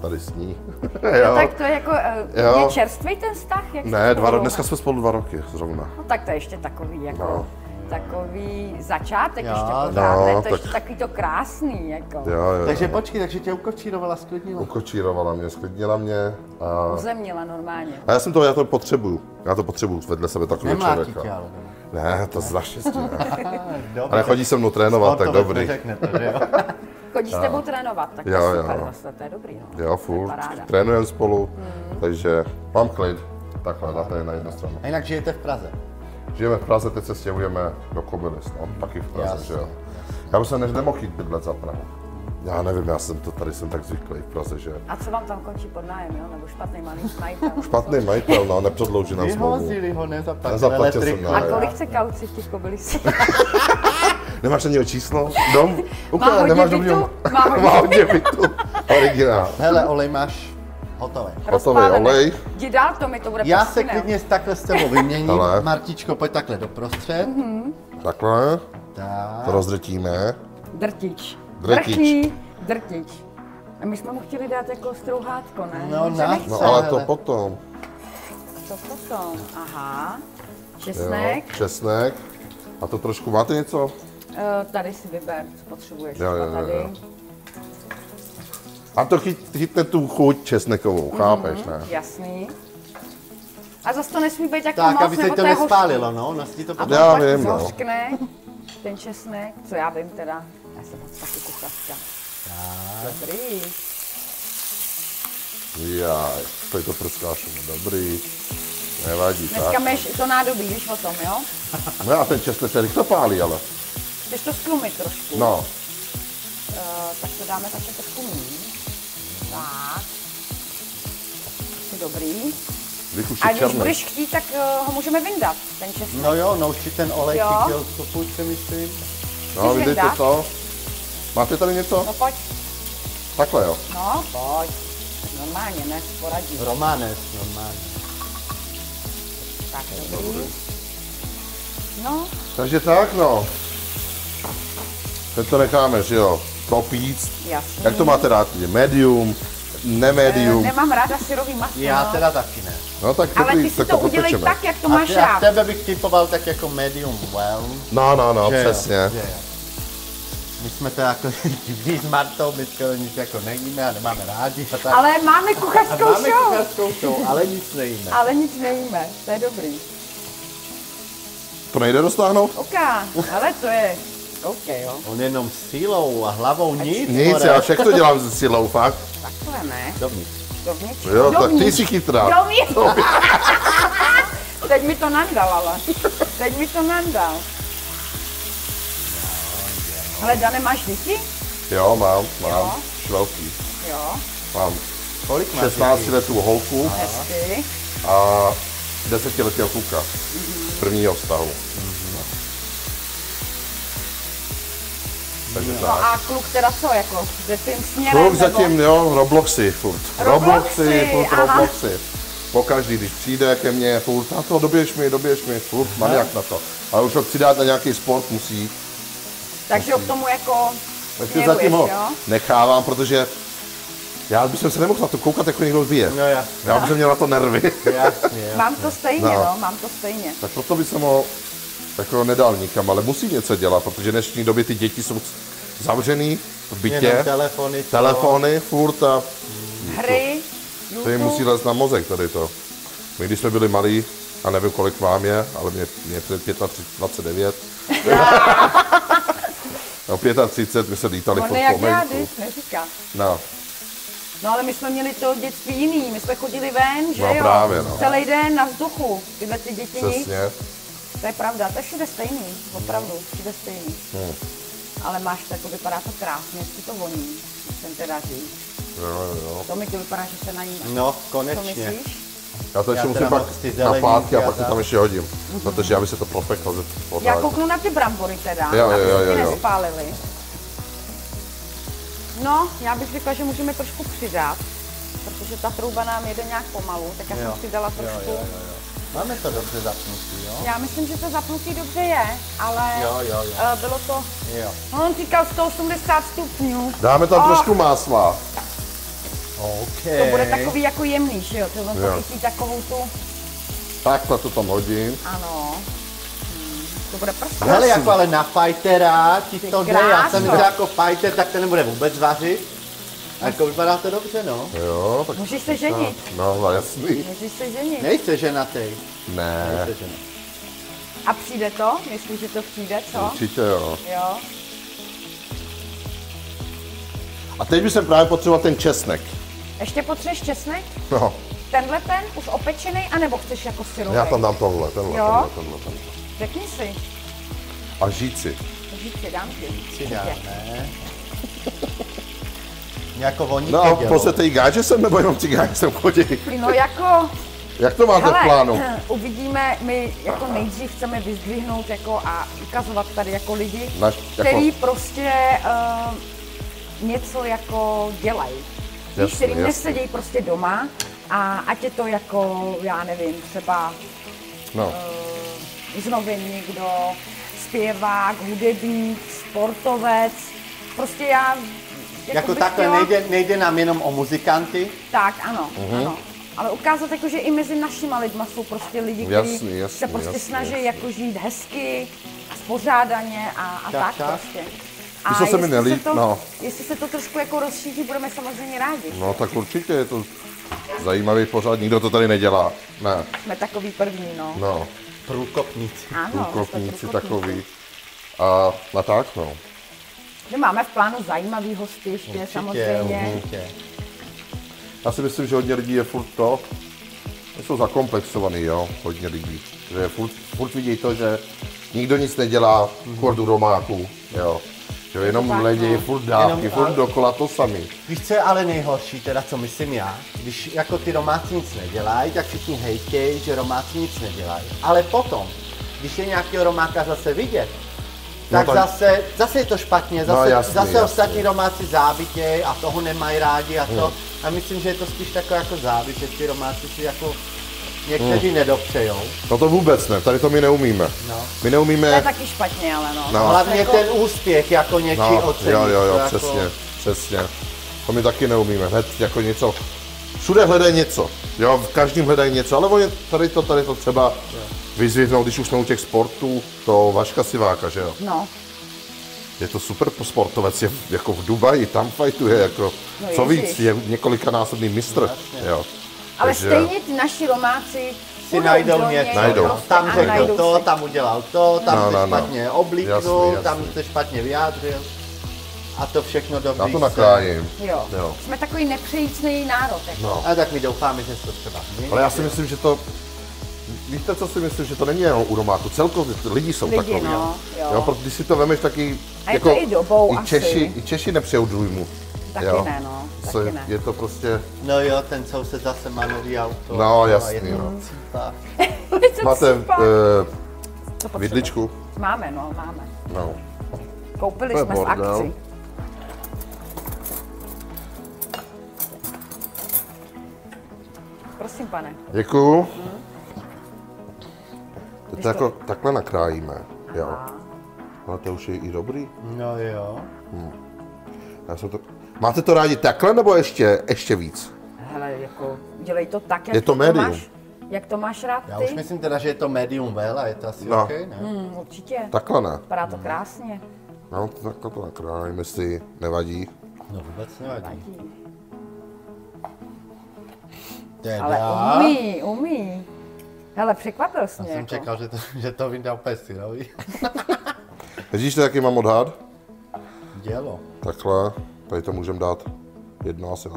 S3: tady s ní. Jo.
S2: Tak to je jako,
S3: Jo.
S2: je čerstvý ten vztah? Jak
S3: Ne,
S2: se spolu-
S3: dneska jsme spolu 2 roky zrovna.
S2: No tak to je ještě takový jako...
S3: No.
S2: Takový začátek
S1: Jo,
S2: ještě
S1: no,
S2: pořád, ne? To je
S3: tak-
S2: ještě takový to krásný, jako.
S3: Jo.
S1: Takže počkej, takže tě ukočírovala, sklidnila.
S3: Ukočírovala mě, sklidnila mě a
S2: Uzemnila normálně.
S3: já to potřebuju. Já to potřebuju vedle sebe takového
S1: Nemlátí tě,
S3: člověka.
S1: ale.
S3: Ne, to naštěstí ne.
S1: Dobře.
S3: Ale chodí se mnou trénovat, tak
S1: Sportovec
S3: dobrý.
S1: neřekne to, že jo?
S2: Chodí s tebou trénovat, tak to
S3: Jo,
S2: je
S3: jo.
S2: super zase, to je dobrý, no.
S3: Jo,
S2: To je
S3: furt,
S2: paráda.
S3: trénujeme spolu, takže mám klid. Takhle, na jednu stranu.
S1: A jinak žijete v Praze.
S3: Žijeme v Praze, teď se stěhujeme do Kobylis, no, taky v Praze,
S1: Jasně.
S3: že jo. Já bych se nemohl jít bydlet za Prahu. Já nevím, tady jsem tak zvyklý v Praze, že
S2: A co vám tam končí pod nájem, jo? Nebo špatný majitel?
S3: špatný majitel, no, nepředlouží nám smlouvu.
S1: Vyhozili ho, nezaplatil
S3: Nezaplatil jsem
S1: elektriku.
S2: A
S3: nájem.
S2: kolik chce kauci v těch Kobylisích?
S3: Nemáš ani jeho číslo? Dom?
S2: Má hodně
S3: nemáš
S2: bytů?
S3: domů?
S2: Má hodně
S3: Má hodně bytů. Originál.
S1: Hele, olej máš hotový.
S3: Hotový
S2: Rozpálené.
S3: olej.
S2: Jdi dál, to mi to bude
S1: Já se
S2: pustý, ne?
S1: klidně takhle s tebou vyměním.
S3: Hele.
S1: Martičko, pojď takhle doprostřed.
S3: Takhle,
S1: Tak.
S3: to rozdrtíme.
S2: Drtič.
S3: Drtič.
S2: Vrchní drtič. A my jsme mu chtěli dát jako strouhátko, ne?
S1: No,
S2: On se
S1: na-
S2: nechce.
S3: No ale to
S1: hele.
S3: potom.
S2: To potom. Aha.
S3: Jo,
S2: Česnek.
S3: česnek. A to trošku, máte něco?
S2: Tady si vyber, co potřebuješ.
S3: Jo, jo,
S2: Třeba
S3: jo,
S2: tady.
S3: jo. A to chytne tu chuť česnekovou, chápeš, ne?
S2: Jasný. A zase to nesmí být jako
S1: Tak,
S2: moc,
S1: aby se
S2: nebo
S1: to
S2: je hořký.
S1: nespálilo, no. Nás ti to
S2: A
S1: potom...
S3: Já
S2: pak
S3: vím, no.
S2: zhořkne ten česnek, co já vím teda. Já jsem moc taky kuchařka. Dobrý.
S3: Jaj, tady to prskáš, dobrý. Nevadí,
S2: Dneska
S3: tak.
S2: máš to nádobí, víš o tom, jo?
S3: No a ten česnek se rychle pálí, ale.
S2: Chceš to stlumit trošku.
S3: No,
S2: Tak to dáme také trošku míň. Tak. Asi dobrý. A
S3: vykušit
S2: když
S3: černý.
S2: budeš chtít, tak ho můžeme vyndat, ten česnek.
S1: No jo, noučit ten olej,
S2: Jo.
S1: chtěl to si myslím.
S3: No,
S2: Chceš
S3: vidíte
S2: vyndat?
S3: to? Máte tady něco?
S2: No pojď.
S3: Takhle jo.
S2: No, pojď. Normálně, ne? Poradí.
S1: Romanes, normálně.
S2: Tak, dobrý. No,
S3: Takže tak, no. Teď to necháme, že jo, topíc.
S2: jasný.
S3: Jak to máte rád? Medium, nemedium?
S2: Nemám ráda syrový maso.
S1: Já
S2: no.
S1: teda taky ne.
S3: No tak
S2: Ale
S3: dobrý,
S2: ty si
S3: tak
S2: to udělej
S3: popečeme.
S2: tak, jak to
S1: A
S2: máš
S1: já
S2: rád.
S1: tebe bych typoval tak jako medium well.
S3: No,
S1: že jo,
S3: přesně.
S1: že jo. My jsme to jako divní s Martou, my skoro nic jako nejíme a nemáme rádi. A tak.
S2: Ale máme
S1: a
S2: kuchařskou
S1: máme
S2: show.
S1: kuchařskou show, ale nic nejíme.
S2: Ale nic nejíme, to je dobrý.
S3: To nejde dostáhnout?
S2: OK, ale to je... OK, jo.
S1: On jenom sílou a hlavou nic.
S3: Nic,
S1: more.
S3: já všechno dělám s silou, fakt.
S2: Takhle ne.
S1: Dovnitř.
S2: Dovnitř.
S3: Jo, tak ty
S2: Dovnitř.
S3: jsi chytrá.
S2: Dovnitř. Teď mi to nandal, ale. Teď mi to nandal. Hele, Dane, máš děti?
S3: Jo, mám,
S2: Jo.
S3: velký.
S2: Jo,
S3: Mám
S1: Kolik máš
S3: 16
S1: dětí?
S3: letou holku
S2: hezky.
S3: a 10 letého kluka z prvního vztahu. Takže
S2: No
S3: tak.
S2: a kluk teda co, jako, jde tím směrem,
S3: Kluk
S2: nebo-
S3: zatím, jo, Robloxy furt.
S2: Robloxy,
S3: furt
S2: aha.
S3: Robloxy. Pokaždý, když přijde ke mně, furt, na to, doběž mi, furt maniak na to. Ale už ho chci dát na nějaký sport, musí.
S2: Takže ho k tomu jako
S3: Takže zatím ho
S2: jo?
S3: nechávám, protože já bych se nemohl na to koukat, jako někdo vyje.
S1: No jasně,
S3: Já bych měl na to nervy.
S1: jasně.
S2: Mám to stejně,
S3: No.
S2: no, mám to stejně.
S3: Tak proto bych ho jako nedal nikam, ale musí něco dělat, protože v dnešní době ty děti jsou zavřený v bytě,
S1: Jenom telefony.
S3: telefony, furt a
S2: Hry,
S3: To jim musí lézt na mozek tady to. My když jsme byli malí, a nevím kolik vám je, ale mě 29. No 35, my se lítali
S2: No
S3: furt
S2: jak
S3: po
S2: já,
S3: venku.
S2: když neříká.
S3: No,
S2: No ale my jsme měli to dětství jiný, my jsme chodili ven, že
S3: No,
S2: jo?
S3: právě, no.
S2: Celý den na vzduchu, tyhle ty děti nic.
S3: přesně.
S2: To je pravda, to je všude stejný, opravdu, všude stejný. Ale máš to, jako vypadá to krásně, si to voní, musím teda říct.
S3: Jo.
S2: To mi to vypadá, že se na ní.
S1: No,
S2: Co
S1: konečně.
S2: myslíš?
S3: Já to ještě
S1: Já
S3: musím
S1: teda
S3: pak
S1: moc ty
S3: na
S1: zeleninky
S3: plátky a
S1: a
S3: pak to
S1: tak.
S3: tam ještě hodím. Protože aby se to propeklo ze
S2: Já
S3: pořádně.
S2: kouknu na ty brambory teda,
S3: Jo,
S2: aby
S3: jo,
S2: se
S3: jo,
S2: ti
S3: jo.
S2: nespálily. No, já bych řekla, že můžeme trošku přidat, protože ta trouba nám jede nějak pomalu, tak já jsem
S1: Jo.
S2: přidala trošku.
S1: Máme to dobře zapnutý, jo?
S2: Já myslím, že to zapnutý dobře je, ale
S1: Jo.
S2: bylo to,
S1: Jo.
S2: no, on říkal 180 stupňů.
S3: Dáme tam trošku másla.
S1: OK.
S2: To bude takový jako jemný, že jo? To
S3: Jo.
S2: chytí takovou tu,
S3: Takhle to tam hodím.
S2: ano. To bude prostě.
S1: Hele, jako ale na fightera ti
S2: Ty
S1: to jde, já jsem
S2: kráso.
S1: myslel jako fighter, tak ten nebude vůbec vařit. A jako vypadá to dobře, no.
S3: Jo, tak
S2: Můžeš se ženit,
S3: no jasný.
S2: můžeš se ženit.
S1: Nejste ženatý.
S3: Ne,
S1: Nejste ženatý.
S2: A přijde to? Myslíš, že to přijde, co?
S3: určitě jo.
S2: Jo.
S3: A teď bych jsem právě potřeboval ten česnek.
S2: Ještě potřebuješ česnek?
S3: No,
S2: Tenhle ten, už opečený, anebo chceš jako syrový?
S3: já tam dám tenhle.
S2: Jo? Řekni si.
S3: A žíci.
S2: Říct si, dám ti.
S1: Si dá, ne? Jako voní
S3: No a pozděte i gáče sem, nebo jenom ty gáče sem chodí?
S2: No jako,
S3: Jak to máte v plánu?
S2: uvidíme, my jako nejdřív chceme vyzdvihnout jako a ukazovat tady jako lidi,
S3: Naš- jako-
S2: který prostě něco jako dělají. Víš,
S3: Jasný,
S2: který
S3: jasný.
S2: nesedějí prostě doma a ať je to jako, já nevím, třeba
S3: No,
S2: z novin někdo, zpěvák, hudebník, sportovec, prostě já
S1: Jako
S2: bych
S1: takhle
S2: chtěla-
S1: nejde nám jenom o muzikanty.
S2: Tak, ano, ano. Ale ukázat, jako, že i mezi našima lidma jsou prostě lidi, kteří
S3: Jasný, jasný,
S2: se prostě
S3: jasný,
S2: snaží
S3: jasný.
S2: jako žít hezky, spořádaně a tak
S1: tak.
S2: prostě.
S3: Víš, co se mi
S2: jestli
S3: nelíbí?
S2: to,
S3: No.
S2: jestli se to trošku jako rozšíří, budeme samozřejmě rádi.
S3: no tak určitě je to zajímavý pořád, nikdo to tady nedělá. Ne,
S2: Jsme takový první, no.
S3: no,
S1: Průkopníci.
S2: Ano, jsme
S3: průkopníci
S2: průkopníci.
S3: takový. A tak, no.
S2: My máme v plánu zajímavý hosty ještě, samozřejmě.
S1: Určitě.
S3: Já si myslím, že hodně lidí je furt to, jsou zakomplexovaný, jo, hodně lidí. Že furt vidí to, že nikdo nic nedělá, kort u romáků, jo. Že jenom
S2: tak,
S3: lidi
S2: no.
S3: furt dávky,
S1: Jenom-
S3: furt dokola to samý.
S1: Víš, co je ale nejhorší, teda co myslím já? Když jako ty romáci nic nedělají, tak všichni hejtějí, že romáci nic nedělají. Ale potom, když je nějakého romáka zase vidět, tak,
S3: tak-
S1: zase je to špatně,
S3: No,
S1: zase,
S3: jasný,
S1: zase
S3: jasný.
S1: ostatní romáci závidějí a toho nemají rádi a to. A myslím, že je to spíš takové jako závid, že ty romáci si jako někteří nedopřejou.
S3: No to vůbec ne, tady to my neumíme.
S1: No.
S3: My
S2: To je
S3: neumíme,
S2: taky špatně, ale no.
S3: No.
S1: Hlavně
S2: Jako-
S1: ten úspěch jako něčí
S3: no,
S1: ocenit.
S3: jo,
S1: to jako-
S3: přesně. To my taky neumíme, hned jako něco, všude hledají něco, jo, v každém hledají něco, ale oni tady to třeba vyzvihnout, když už jsme u těch sportů, to Vaška Siváka, že jo.
S2: No,
S3: Je to super sportovec, je jako v Dubaji, tam fightuje, jako,
S2: No
S3: co
S2: ježiš.
S3: víc, je několikanásobný mistr, jo.
S2: ale
S3: Takže-
S2: stejně ty naši romáci
S1: si
S2: půjdou
S1: najdou
S2: do něj
S1: něco,
S3: Najdou.
S1: no, tam
S2: a
S1: řekl
S2: najdou
S1: to,
S2: si.
S1: tam udělal to, tam
S3: No,
S1: se
S3: no, no.
S1: špatně oblíknul,
S3: Jasný,
S1: tam
S3: jasný.
S1: se špatně vyjádřil. A to všechno dobrý.
S3: Já to
S1: se-
S3: nakrájím.
S2: Jo.
S3: Jo.
S2: Jsme takový nepřejícný národ. Jako.
S3: No.
S1: A tak my doufáme, že se to třeba změní.
S3: Ale já si myslím, že to, víte, co si myslím, že to není jenom u romáků, celkově ty lidi jsou
S2: Lidi,
S3: takový.
S2: no, jo.
S3: Jo, protože když si to vemeš, taky
S2: A je to i dobou asi.
S3: I Češi nepřejou džujmu.
S2: Taky
S3: jo.
S2: ne, no.
S3: Co
S2: Taky
S3: je,
S2: ne.
S3: je to prostě,
S1: No jo, ten soused zase má nový auto.
S3: No, jasný,
S1: je to
S3: no.
S1: cípá.
S2: Co
S3: máte
S2: cípá?
S3: uh,
S2: Co potřebuješ?
S3: vidličku?
S2: Máme, no, máme.
S3: No.
S2: Koupili
S3: To je
S2: jsme v
S3: bordel.
S2: akci. Prosím, pane.
S3: Děkuju. To jako takhle nakrájíme, jo. No to už je i dobrý.
S1: No jo.
S3: Já jsem to... Máte to rádi takhle, nebo ještě víc?
S2: Hele, jako, dělej to tak, jak
S3: Je to medium.
S2: máš. Jak to máš rád
S1: Já
S2: ty?
S1: už myslím teda, že je to medium well a je to asi
S3: No.
S1: OK, ne?
S2: Určitě.
S3: Takhle ne.
S2: Vypadá to krásně.
S3: No, takhle to nakrájíme, jestli nevadí.
S1: No vůbec nevadí.
S2: Vadí. Ale umí. Hele, překvapil jsi mě.
S1: Jsem
S2: jako.
S1: čekal, že to vyndá úplně syrový.
S3: Vidíš, jaký mám odhad?
S1: Dělo.
S3: Takhle, tady to můžeme dát jedno asi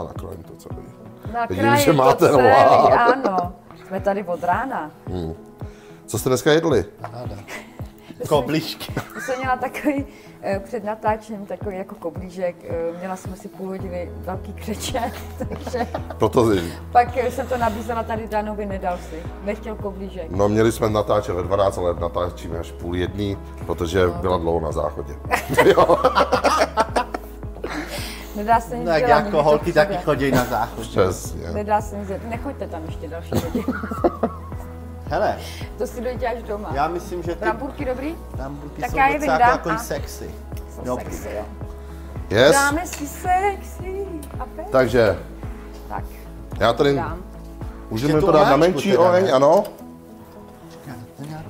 S3: nakrojím to celý.
S2: Na
S3: Vidím,
S2: kraji
S3: že
S2: to
S3: máte
S2: celý,
S3: hlad.
S2: ano. Jsme tady od rána.
S3: Co jste dneska jedli?
S1: Koblížky.
S2: Já jsem měla takový, před natáčením, takový jako koblížek, měla jsem asi půl hodiny velký křeče, takže
S3: Proto,
S2: pak jsem to nabízela tady Danovi, nedal si, nechtěl koblížek.
S3: no měli jsme natáčet ve 12, ale natáčíme až půl jedný, protože byla dlouho na záchodě. Jo.
S2: Nedá se nic
S1: Tak
S2: dělat,
S1: jako
S2: nikdy
S1: holky
S2: to
S1: taky
S2: přijde.
S1: chodí na záchod.
S3: Přesně.
S2: Nedá se nic dělat, nechoďte tam ještě další hodinu.
S1: Hele,
S2: To si dojde až doma.
S1: já myslím, že ty
S2: Bramburky dobrý?
S1: bramburky
S2: Tak
S1: jsou
S2: já je
S1: docela
S2: vyndám
S1: jako
S2: a-
S1: sexy.
S2: Jsou
S1: Dobrý.
S2: sexy, jo.
S3: Yes.
S2: Dáme si sexy. A pej.
S3: Takže
S2: Tak,
S3: já tady
S2: dám.
S3: můžeme
S1: Ještě
S3: to
S1: tu
S3: dát na
S1: omáčku
S3: menší
S1: teda,
S3: oheň,
S1: ne?
S3: ano.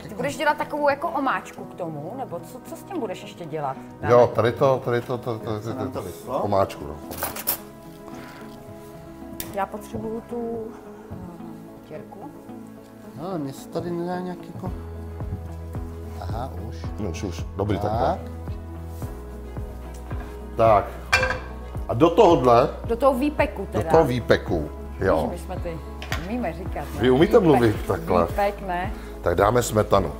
S2: Ty budeš dělat takovou jako omáčku k tomu, nebo co s tím budeš ještě dělat?
S3: Jo, tady to
S1: nám to vyšlo?
S3: omáčku. No.
S2: Já potřebuju tu těrku.
S1: No, mě se tady nedá nějak jako... Aha, už.
S3: No, už. Dobrý,
S1: Tak.
S3: takhle. Tak. A do tohohle,
S2: Do toho výpeku
S3: do
S2: teda.
S3: toho výpeku, jo.
S2: My jsme ty umíme říkat. Ne?
S3: Vy umíte mluvit takhle?
S2: Výpek, ne?
S3: Tak dáme smetanu.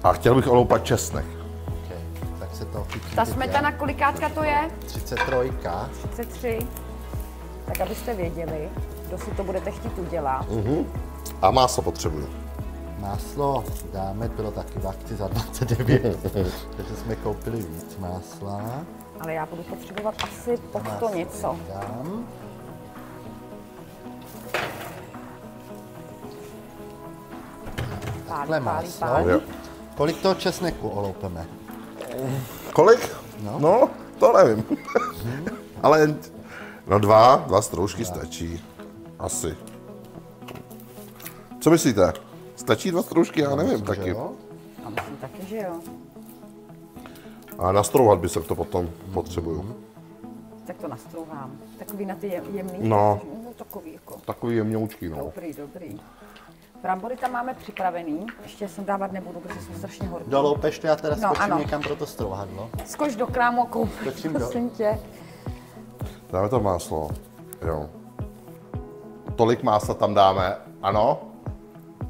S3: A chtěl bych oloupat česnek.
S1: Okay. Tak se to chytí.
S2: Ta smetana, kolikátka to je?
S1: 33.
S2: 33. Tak abyste věděli, kdo si to budete chtít udělat.
S3: A máslo potřebuju.
S1: Máslo dáme, bylo taky v akci za 29. Takže jsme koupili víc másla.
S2: Ale já budu potřebovat asi pod to něco.
S1: Dám. Takhle máslo.
S3: Jo.
S1: Kolik toho česneku oloupeme?
S3: Kolik? No, to nevím. Ale no dva stroužky stačí. Asi. Co myslíte? Stačí 2 stroužky? Já nevím
S1: Že
S3: taky.
S1: jo?
S2: A myslím taky, že jo.
S3: A nastrouhat by se to potom potřebuju.
S2: Tak to nastrouhám. Takový na ty jemný.
S3: No.
S2: Takový jako.
S3: Takový jemňoučký, no.
S2: Dobrý, dobrý. Brambory tam máme připravený. Ještě jsem dávat nebudu, protože jsou strašně horké.
S1: Doloupeš to, já teda
S2: No,
S1: skočím
S2: ano.
S1: někam pro to strouhadlo.
S2: Skoč do krámu a koupí,
S1: Skočím do-
S2: prosím tě.
S3: Dáme to máslo. Jo. Tolik másla tam dáme. Ano?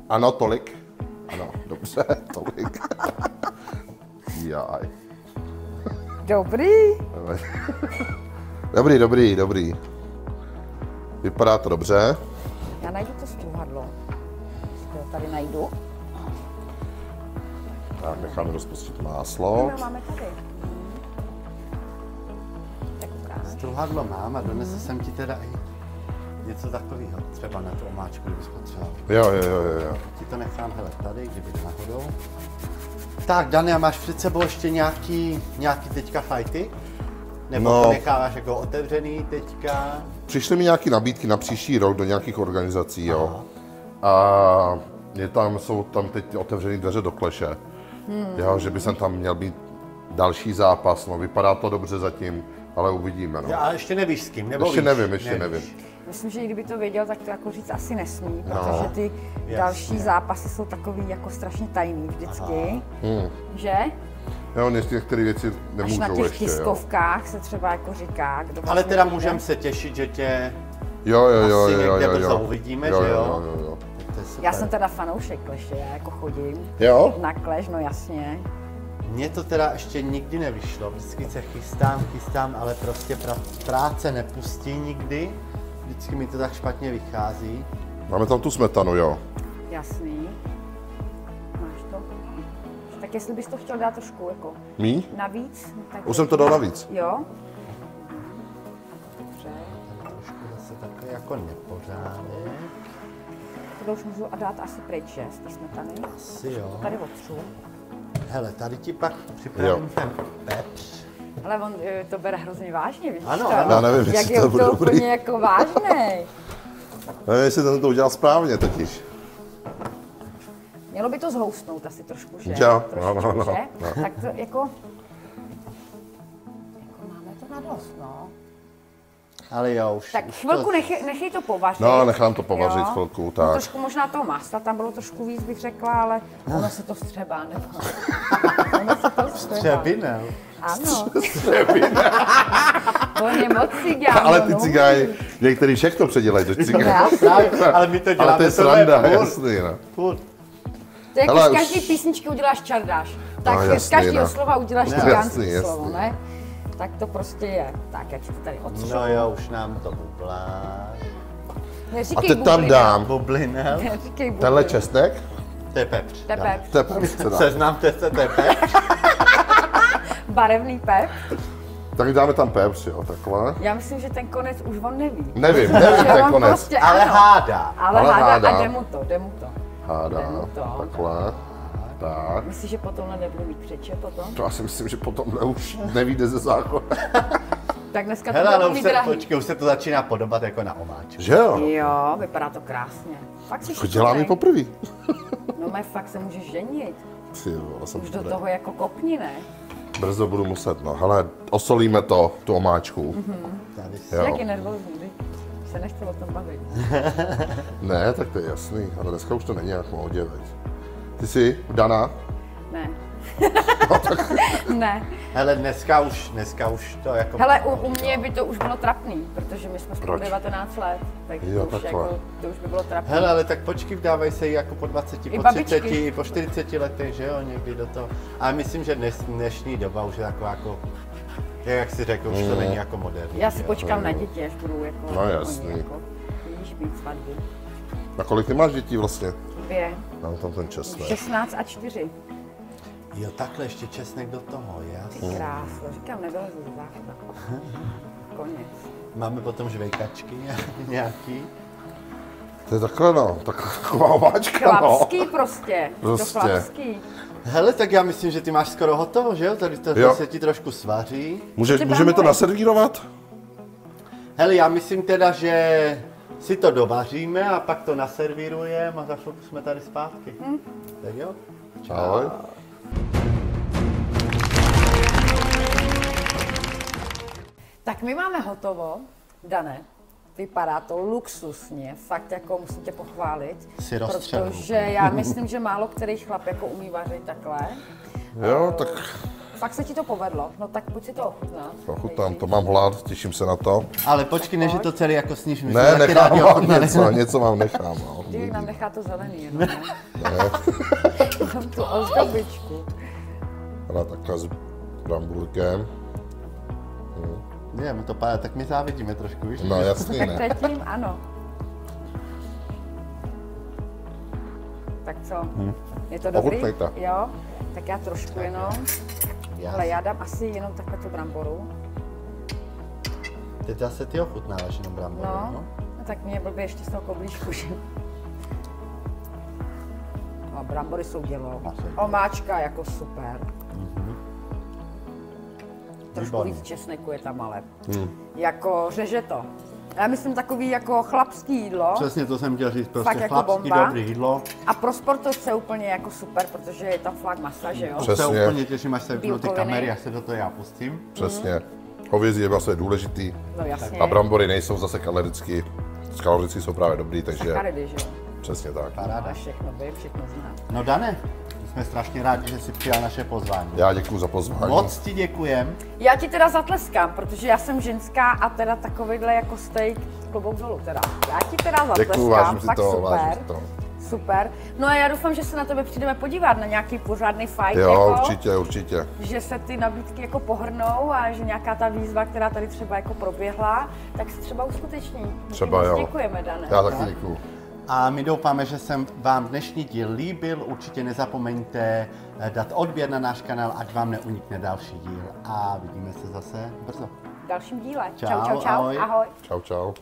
S3: Ano, tolik? Ano, dobře, tolik. Jaj.
S2: Dobrý.
S3: Dobrý. Vypadá to dobře.
S2: Já najdu to strouhadlo. Jestli ho tady najdu.
S3: Tak necháme rozpustit máslo.
S2: No, máme tady. Tak ukáž.
S1: Strouhadlo mám a donesl jsem ti teda i něco takového. Třeba na tu omáčku, kdybys potřeboval.
S3: Jo.
S1: Ti to nechám hele tady, kdyby náhodou. Tak, Dani, a máš před sebou ještě nějaký teďka fajty? Nebo
S3: No.
S1: to necháváš jako otevřený teďka?
S3: Přišly mi nějaké nabídky na příští rok do nějakých organizací, jo. A jsou tam teď otevřené dveře do kleše. Jo, že by jsem tam měl být další zápas, no vypadá to dobře zatím, ale uvidíme, no.
S1: A ještě nevíš s kým, nebo
S3: Ještě
S1: víš?
S3: nevím.
S1: Nevíš.
S2: Myslím, že i kdyby to věděl, tak to jako říct asi nesmí,
S3: No.
S2: protože ty další zápasy jsou takový jako strašně tajný vždycky. Že?
S3: Jo, některé věci
S2: Až
S3: nemůžou
S2: na těch
S3: ještě, jo.
S2: tiskovkách se třeba jako říká, kdo
S1: Ale
S2: vlastně
S1: teda
S2: přijde.
S1: můžeme se těšit, že tě
S3: Jo.
S1: asi někde brzo uvidíme, že jo?
S3: Jo.
S1: To je super.
S2: Já jsem teda fanoušek kleše, já jako chodím
S3: Jo?
S2: na kleš, no jasně.
S1: Mně to teda ještě nikdy nevyšlo, vždycky se chystám, ale prostě práce nepustí nikdy. Vždycky mi to tak špatně vychází.
S3: Máme tam tu smetanu, jo.
S2: Jasný. Máš to? Tak jestli bys to chtěl dát trošku jako
S3: Míň?
S2: navíc, tak...
S3: Už jsem to dal navíc.
S2: Jo? Dobře.
S1: Trošku zase takový jako nepořádek.
S2: To už můžu dát asi pryč, že? Z té smetany.
S1: Asi jo.
S2: Tady otřu.
S1: Hele, tady ti pak připravím
S3: Jo.
S1: ten pepř.
S2: Ale on to bere hrozně vážně, vidíš
S1: Ano,
S2: to?
S1: ano.
S3: Já nevím,
S2: Jak
S3: jestli
S2: je
S3: to
S2: to
S3: bude dobrý.
S2: úplně jako vážnej.
S3: Nevím, jestli ten to udělal správně totiž.
S2: Mělo by to zhoustnout asi trošku, že?
S3: Jo,
S2: Trošičku,
S3: no.
S2: že? Tak to jako máme to na dost, no.
S1: Ale jo, už.
S2: Tak
S1: už
S2: chvilku nechej to povařit.
S3: No, nechám to povařit
S2: jo.
S3: chvilku,
S2: No,
S3: tak.
S2: trošku možná toho másla, tam bylo trošku víc, bych řekla, ale ono se to vstřebá, nebo? Ono se to vstřebá.
S1: Třebinel.
S2: Ano. On je moc cigán.
S3: Ale ty
S2: no.
S3: cigáni, některý všechno předělají do cigán.
S1: Ale my to děláme.
S3: Ale to je sranda, jasný, no.
S1: Furt.
S2: To je jako
S3: Hele,
S2: z
S3: už-
S2: každé písničky uděláš čardáš. Tak
S3: No,
S2: z
S3: jasný,
S2: každého
S3: no.
S2: slova uděláš
S3: No,
S2: cigánské
S3: jasný,
S2: slovo,
S3: jasný.
S2: ne? Tak to prostě je. Tak, já ti to tady odsušu.
S1: No jo, už nám to bublá.
S3: A
S2: Neříkej
S3: teď tam
S2: bublinel.
S3: dám
S1: Bublinel.
S2: Neříkej
S3: tenhle
S2: bublinel.
S3: česnek.
S1: To je pepř.
S2: To je pepř.
S3: To je prostě dá.
S1: Seznamte se, to je pepř.
S2: Barevný pep.
S3: Tak dáme tam pepř, jo, takhle.
S2: Já myslím, že ten konec už on neví.
S3: Nevím,
S2: Že
S3: ten
S2: on
S3: konec.
S2: prostě
S1: Ale
S2: ano.
S1: hádá.
S2: Ale
S3: Ale
S2: hádá
S3: hádá.
S2: a jde mu to, jde mu to.
S3: Hádá,
S2: to.
S3: takhle. Tak.
S2: Myslíš, že potom nebudu mít křeče potom?
S3: To já si myslím, že potom už nevíde ze zákona.
S2: Tak dneska to
S1: Hele, ale
S2: bude
S1: už
S2: mít
S1: se,
S2: drahý.
S1: počkej, už se to začíná podobat jako na omáčku.
S3: Že jo?
S2: Jo, vypadá to krásně. Fakt si
S3: To dělám i poprvé.
S2: No mé, fakt se můžeš ženit.
S3: Ty jo, jsem
S2: Už do
S3: dobrý.
S2: toho jako kopni, ne?
S3: Brzo budu muset, no. Hele, osolíme to, tu omáčku.
S1: Tady
S2: Jsi
S3: Jo.
S2: jaký nervózní, viď? Se nechci o tom bavit.
S3: Ne, tak to je jasný, ale dneska už to není jak modě, veď. Ty jsi Dana?
S2: Ne.
S3: No,
S2: Ne.
S1: Hele, dneska už to jako...
S2: Hele, u mě by to už bylo trapný, protože my jsme spolu
S3: Proč?
S2: 19 let, takže
S3: Jo,
S2: to, už
S3: takhle.
S2: jako, to už by bylo trapný.
S1: Hele, ale tak počky vdávají se i jako po 20,
S2: I
S1: po
S2: babičky.
S1: 30, i po 40 letech, že jo, někdy do toho. Ale myslím, že dnešní doba už je taková jako, jak si řekl, už to není jako moderní.
S2: Já si
S1: že jo.
S2: počkám na děti, až budou jako,
S3: No,
S2: oni
S3: jasný.
S2: jako, vidíš, být svatby.
S3: Na kolik ty máš dětí vlastně?
S2: 2,
S3: Mám tam ten česnek.
S2: 16 a 4.
S1: Jo, takhle ještě česnek do toho, jasně.
S2: Ty krásno, říkám, nevylezu z záchod. Konec.
S1: Máme potom žvejkačky nějaký.
S3: To je takhle, no. Taková omáčka, no.
S2: Chlapský prostě.
S3: Prostě.
S2: To chlapský.
S1: Hele, tak já myslím, že ty máš skoro hotovo, že jo? Tady to
S3: Jo.
S1: se ti trošku svaří.
S3: Můžeme to
S2: brambory.
S3: naservírovat?
S1: Hele, já myslím teda, že si to dovaříme a pak to naservírujeme a za chvilku jsme tady zpátky. Tak jo?
S3: Ahoj.
S2: Tak my máme hotovo, Dané. Vypadá to luxusně, fakt jako musím tě pochválit.
S1: Si rozstřelil.
S2: Protože já myslím, že málo který chlap jako umí vařit takhle.
S3: Jo, tak
S2: Fakt se ti to povedlo, no tak pojď si to ochutnat.
S3: ochutnám, to mám hlad, těším se na to.
S1: Ale počkej, než je to celý jako sníž. My
S3: Ne,
S1: jsme taky
S3: nechám
S1: rádi
S3: vám
S1: ochutnali.
S3: něco vám nechám, no.
S2: Ty nám nechá to zelený jenom, ne? Jenom tu ozdobičku.
S3: Ale takhle s bramburkem.
S1: Ne, to padá, tak my závidíme trošku, víš?
S3: No jasný,
S2: Tak
S3: ne.
S2: předtím ano. Tak co? Je to dobrý?
S3: Ochutnejte.
S2: Jo? Tak já trošku jenom. Ale já dám asi jenom takhle tu bramboru.
S1: Teď zase ty ochutnáváš jenom brambory,
S2: No, tak mě je blbě ještě z toho koblížku, že? No, brambory jsou dělo. Omáčka jako super. Trošku
S1: Výborný.
S2: víc česneku je tam, ale jako řeže to. Já myslím takový jako chlapský jídlo.
S1: Přesně to jsem chtěl říct,
S2: Fakt
S1: prostě
S2: jako
S1: chlapský
S2: bomba.
S1: dobrý jídlo.
S2: A pro sportovce úplně jako super, protože je tam flak masa, že jo?
S3: Přes-
S1: Se
S3: Přesně.
S1: úplně těším, až se vypnou ty
S2: Bílkoviny.
S1: kamery, až se do toho já pustím.
S3: Přesně. Hovězí je vlastně důležitý.
S2: No jasně.
S3: A brambory nejsou zase kaloricky. Kaloricky jsou právě dobrý, takže
S2: Sacharidy, že jo?
S3: přesně tak.
S2: A všechno vím, všechno znám.
S1: No Dane, jsme strašně rádi, že jsi přijal naše pozvání.
S3: Já děkuji za pozvání.
S1: Moc ti děkujem.
S2: Já ti teda zatleskám, protože já jsem ženská a teda takovýhle jako steak klobouk dolů teda. Já ti teda zatleskám,
S3: Děkuji, vážím si
S2: fakt
S3: to,
S2: super.
S3: vážím si to.
S2: Super. No a já doufám, že se na tebe přijdeme podívat na nějaký pořádný fight,
S3: Jo,
S2: jako,
S3: určitě.
S2: že se ty nabídky jako pohrnou a že nějaká ta výzva, která tady třeba jako proběhla, tak se třeba uskuteční.
S3: Třeba
S2: Moc
S3: jo.
S2: Děkujeme, Dane.
S3: Já taky děkuji.
S1: A my doufáme, že se vám dnešní díl líbil. Určitě nezapomeňte dát odběr na náš kanál, ať vám neunikne další díl. A vidíme se zase brzo.
S2: V dalším díle.
S1: Čau,
S2: Čau, čau, čau.
S1: ahoj.
S2: Ahoj.
S3: Čau.